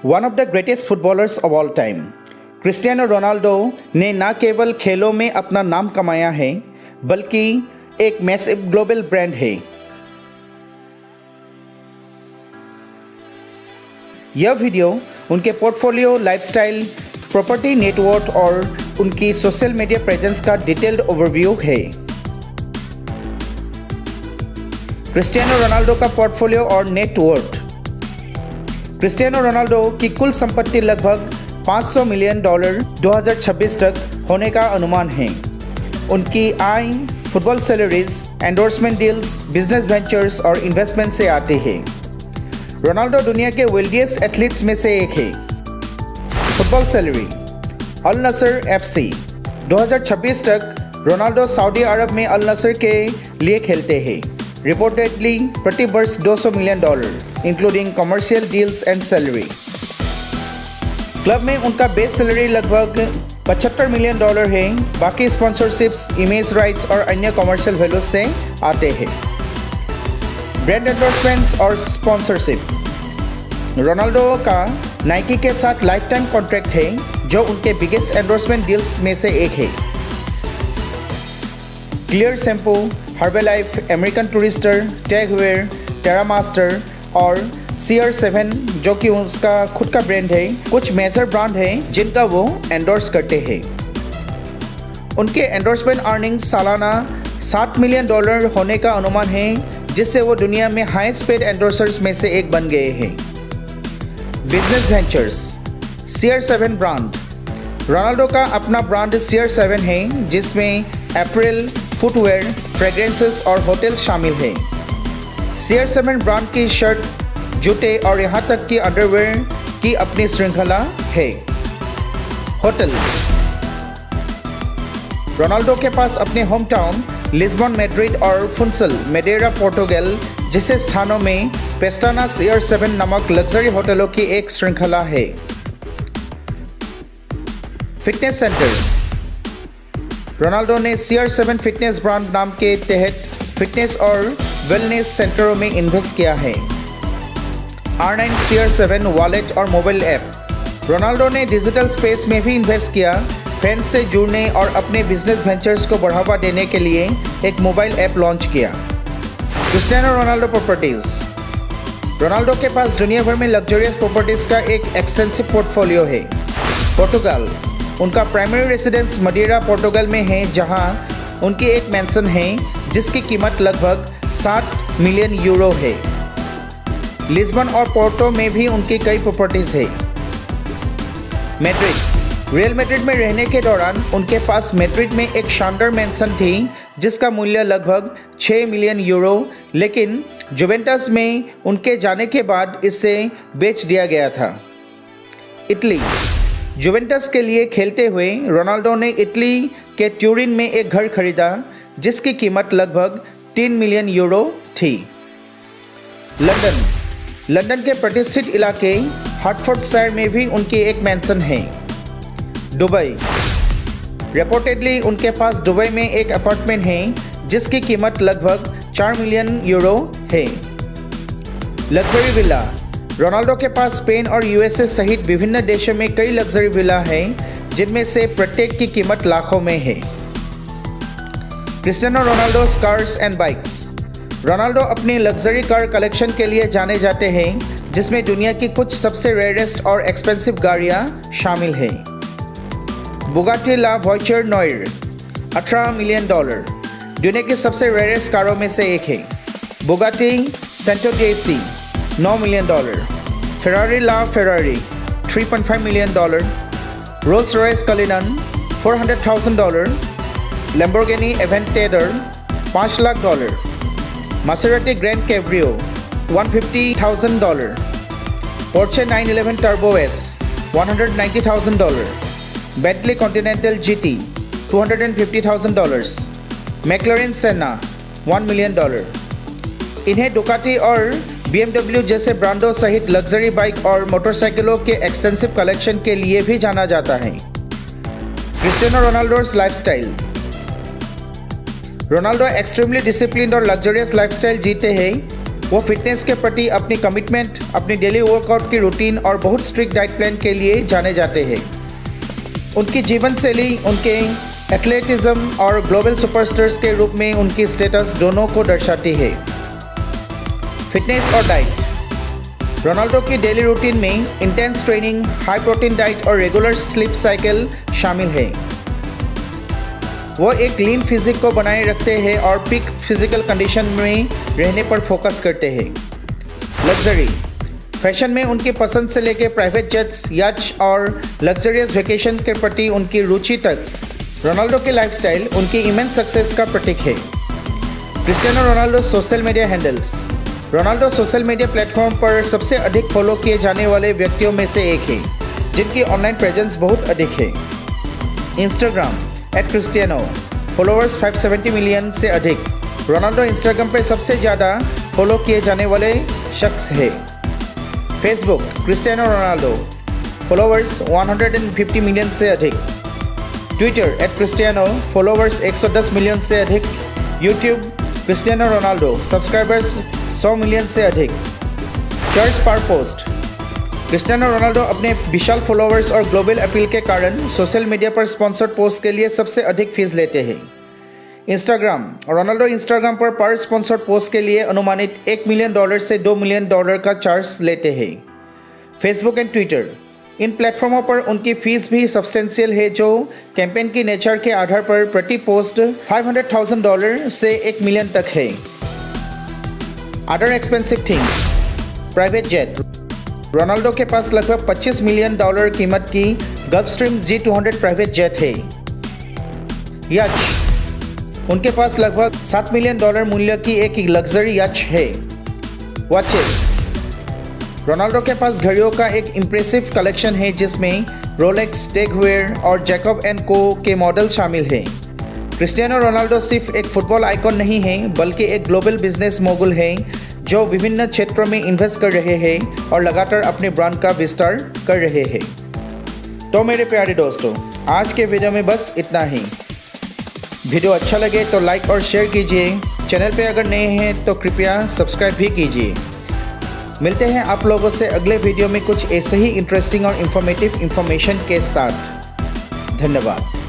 One of the greatest footballers of all time Cristiano Ronaldo ने न केवल खेलों में अपना नाम कमाया है बल्कि एक मैसिव ग्लोबल ब्रांड है। यह वीडियो उनके पोर्टफोलियो, लाइफस्टाइल, प्रॉपर्टी, नेटवर्थ और उनकी सोशल मीडिया प्रेजेंस का डिटेल्ड ओवरव्यू है। क्रिस्टियानो रोनाल्डो का पोर्टफोलियो और नेटवर्थ। क्रिस्टियानो रोनाल्डो की कुल संपत्ति लगभग $500 मिलियन 2026 तक होने का अनुमान है। उनकी आय football salaries, endorsement deals, business ventures और इन्वेस्टमेंट से आते हैं। रोनाल्डो दुनिया के वेल्दिएस्ट एथलीट्स में से एक है। Football salary. Al Nassr FC 2026 तक रोनाल्डो सऊदी अरब में अल नसर के लिए खेलते हैं। रिपोर्टेडली प्रति वर्ष $200 million including commercial deals and salary. Club में उनका बेस सैलरी लगभग $75 मिलियन है। बाकी स्पॉन्सरशिप्स, इमेज राइट्स और अन्य कमर्शियल वैल्यूज से आते हैं। ब्रांड एंडोर्समेंट्स और स्पॉन्सरशिप। रोनाल्डो का नाइकी के साथ लाइफ टाइम कॉन्ट्रैक्ट है जो उनके बिगेस्ट एंडोर्समेंट डील्स में से एक है। Clear shampoo, Herbalife, American Tourister, TAG Heuer, TerraMaster और CR7 जो कि उसका खुद का ब्रांड है, कुछ मेजर ब्रांड हैं जिनका वो एंडोर्स करते हैं। उनके एंडोर्समेंट अर्निंग्स सालाना $7 मिलियन होने का अनुमान है, जिससे वो दुनिया में हाईएस्ट पेड एंडोर्सर्स में से एक बन गए हैं। Business ventures. CR7 brand. Ronaldo का अपना ब्रांड CR7 है जिसमें एपरेल, फुटवेयर, फ्रेग्रेंसेस और होटल शामिल हैं। CR7 ब्रांड की शर्ट, जूते और यहाँ तक कि अंडरवेयर की अपनी श्रृंखला है। होटल। रोनाल्डो के पास अपने होम टाउन लिस्बन, मैड्रिड और फुनसल, मेडेरा, पोर्टुगल जैसे स्थानों में पेस्टाना CR7 नामक लग्जरी होटलों की एक श्रृंखला है। Fitness centres. रोनाल्डो ने CR7 फिटनेस ब्रांड नाम के तहत फिटनेस और वेलनेस सेंटरों में इन्वेस्ट किया है। R9 CR7 वॉलेट और मोबाइल ऐप। रोनाल्डो ने डिजिटल स्पेस में भी इन्वेस्ट किया। फैंस से जुड़ने और अपने बिजनेस वेंचर्स को बढ़ावा देने के लिए एक मोबाइल ऐप लॉन्च किया। Cristiano Ronaldo properties. रोनाल्डो के पास दुनिया भर में लग्जरियस प्रॉपर्टीज का एक एक्सटेंसिव पोर्टफोलियो है। पोर्टुगल। उनका प्राइमरी रेसिडेंस मदेरा, पोर्टुगल में है, जहां उनकी एक मैंसन है जिसकी कीमत लगभग €60 मिलियन है। लिस्बन और पोर्टो में भी उनकी कई प्रॉपर्टीज है। मैड्रिड। रियल मैड्रिड में रहने के दौरान उनके पास मैड्रिड में एक शानदार मैंसन थी जिसका मूल्य लगभग €6 मिलियन, लेकिन जुवेंटस में उनके जाने के बाद इसे बेच दिया गया था। इटली। जुवेंटस के लिए खेलते हुए रोनाल्डो ने इटली के ट्यूरिन में एक घर खरीदा जिसकी कीमत लगभग €3 मिलियन थी। लंदन। लंदन के प्रतिष्ठित इलाके हर्टफोर्डशायर में भी उनकी एक मैंसन है। दुबई। रिपोर्टेडली उनके पास दुबई में एक अपार्टमेंट है जिसकी कीमत लगभग €4 मिलियन है। Luxury villa. रोनाल्डो के पास स्पेन और USA सहित विभिन्न देशों में कई लग्जरी विला हैं जिनमें से प्रत्येक की कीमत लाखों में है। Cristiano Ronaldo cars and bikes. Ronaldo अपनी लग्जरी कार कलेक्शन के लिए जाने जाते हैं जिसमें दुनिया की कुछ सबसे रेयरेस्ट और एक्सपेंसिव गाड़ियाँ शामिल हैं। Bugatti La Voiture Noire $18 million दुनिया की सबसे रेयरेस्ट कारों में से एक है। Bugatti Centodieci $9 million. Ferrari LaFerrari $3.5 million. Rolls Royce Cullinan $400,000। Lamborghini Aventador $5 lakh. Maserati Gran Cabrio $150,000। Porsche 911 turbo S $190,000। Bentley Continental GT $250,000। McLaren Senna $1 million. इन्हें डुकाटी और BMW जैसे ब्रांडों सहित लग्जरी बाइक और मोटरसाइकिलों के एक्सटेंसिव कलेक्शन के लिए भी जाना जाता है। Cristiano Ronaldo's lifestyle. Ronaldo extremely disciplined और लग्जरियस लाइफस्टाइल जीते हैं। वो फिटनेस के प्रति अपनी कमिटमेंट, अपनी डेली वर्कआउट की रूटीन और बहुत स्ट्रिक्ट डाइट प्लान के लिए जाने जाते हैं। उनकी जीवन शैली उनके एथलेटिज्म और ग्लोबल सुपरस्टार्स के रूप में उनकी स्टेटस दोनों को दर्शाती है। फिटनेस और डाइट। रोनाल्डो की डेली रूटीन में intense training, high protein diet और रेगुलर स्लीप साइकिल शामिल है। वो एक लीन फिजिक को बनाए रखते हैं और पीक फिजिकल कंडीशन में रहने पर फोकस करते हैं। लग्जरी। फैशन में उनकी पसंद से लेकर प्राइवेट जेट्स, याच और लग्जरियस वेकेशन के प्रति उनकी रुचि तक, रोनाल्डो की लाइफस्टाइल उनकी इमेंस सक्सेस का प्रतीक है। Cristiano Ronaldo social media handles. Ronaldo social media platform पर सबसे अधिक फॉलो किए जाने वाले व्यक्तियों में से एक है, जिनकी ऑनलाइन प्रेजेंस बहुत अधिक है। इंस्टाग्राम @क्रिस्टियानो, फॉलोअर्स 570 मिलियन से अधिक। रोनाल्डो इंस्टाग्राम पर सबसे ज़्यादा फॉलो किए जाने वाले शख्स है। Facebook Cristiano Ronaldo, followers 150 million से अधिक। ट्विटर @क्रिस्टियानो, फॉलोअर्स 110 मिलियन से अधिक। YouTube Cristiano Ronaldo, subscribers 100 million से अधिक। चार्ज पर पोस्ट। क्रिस्टियानो रोनाल्डो अपने विशाल फॉलोअर्स और ग्लोबल अपील के कारण सोशल मीडिया पर स्पॉन्सर्ड पोस्ट के लिए सबसे अधिक फीस लेते हैं। इंस्टाग्राम। रोनाल्डो इंस्टाग्राम पर स्पॉन्सर्ड पोस्ट के लिए अनुमानित $1 मिलियन से $2 मिलियन का चार्ज लेते हैं। Facebook and Twitter. इन प्लेटफॉर्मों पर उनकी फीस भी सब्सटेंशियल है, जो कैंपेन की नेचर के आधार पर प्रति पोस्ट $500,000 से $1 मिलियन तक है। Other expensive things. Private jet. Ronaldo के पास लगभग $25 मिलियन कीमत की गल्फस्ट्रीम G200 प्राइवेट जेट है। याच। उनके पास लगभग $7 मिलियन मूल्य की एक लग्जरी याच है। वॉचेस। रोनाल्डो के पास घड़ियों का एक इम्प्रेसिव कलेक्शन है, जिसमें रोलेक्स, टैग हेयर और जैकब एंड को के मॉडल शामिल हैं। क्रिस्टियानो रोनाल्डो सिर्फ एक फुटबॉल आइकॉन नहीं है, बल्कि एक ग्लोबल बिजनेस मोगुल है जो विभिन्न क्षेत्रों में इन्वेस्ट कर रहे हैं और लगातार अपने ब्रांड का विस्तार कर रहे हैं। तो मेरे प्यारे दोस्तों, आज के वीडियो में बस इतना ही। वीडियो अच्छा लगे तो लाइक और शेयर कीजिए। चैनल पे अगर नए हैं तो कृपया सब्सक्राइब भी कीजिए। मिलते हैं आप लोगों से अगले वीडियो में कुछ ऐसे ही इंटरेस्टिंग और इन्फॉर्मेटिव इन्फॉर्मेशन के साथ। धन्यवाद।